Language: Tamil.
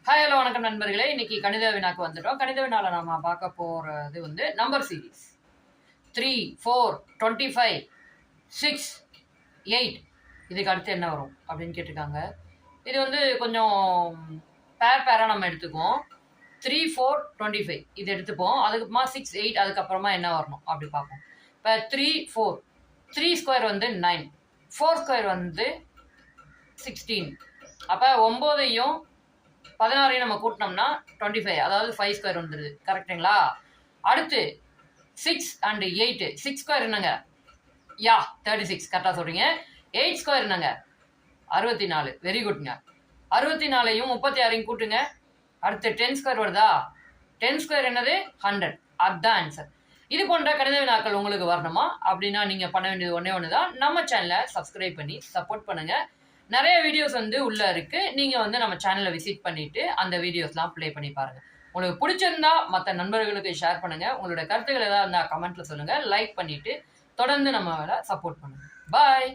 ஹாய் ஹலோ வணக்கம் நண்பர்களே. இன்னைக்கு கணித வினாக்கு வந்துட்டோம். கணித வினால நம்ம பார்க்க போறது நம்பர் சீரிஸ் 3, 4, 25, 6, 8. இதுக்கு அடுத்து என்ன வரும் அப்படின்னு கேட்டிருக்காங்க. இது கொஞ்சம் பேரா நம்ம எடுத்துக்குவோம். 3, 4, 25 இது எடுத்துப்போம். அதுக்கப்புறமா 6, 8 அதுக்கப்புறமா என்ன வரணும் அப்படி பார்ப்போம். இப்போ 3, 4 3 ஸ்கொயர் 9, 4 ஸ்கொயர் 16. அப்போ 9ஐயும் 16ஐயும் நம்ம கூட்டினோம்னா 25, அதாவது 5 ஸ்கொயர் வந்துடுது. கரெக்டுங்களா? அடுத்து 6 அண்ட் 8. 6 ஸ்கொயர் என்னங்க? 36. கரெக்டாக சொல்றீங்க. 8 ஸ்கொயர் என்னங்க? 64. வெரி குட்ங்க. 64ஐயும் 36ஐயும் கூட்டுங்க. அடுத்து 10 ஸ்கொயர் வருதா? 10 ஸ்கொயர் என்னது? 100. அதுதான் ஆன்சர். இது போன்ற கணித வினாக்கள் உங்களுக்கு வரணுமா அப்படின்னா நீங்க பண்ண வேண்டியது ஒண்ணே தான். நம்ம சேனலை சப்ஸ்கிரைப் பண்ணி சப்போர்ட் பண்ணுங்க. நிறைய வீடியோஸ் உள்ள இருக்கு. நீங்க நம்ம சேனலை விசிட் பண்ணிட்டு அந்த வீடியோஸ்லாம் ப்ளே பண்ணி பாருங்க. உங்களுக்கு பிடிச்சிருந்தா மற்ற நண்பர்களுக்கு ஷேர் பண்ணுங்க. உங்களோட கருத்துக்கள் ஏதாவது இருந்தால் கமெண்ட்ல சொல்லுங்க. லைக் பண்ணிட்டு தொடர்ந்து நம்ம சப்போர்ட் பண்ணுங்க. பாய்.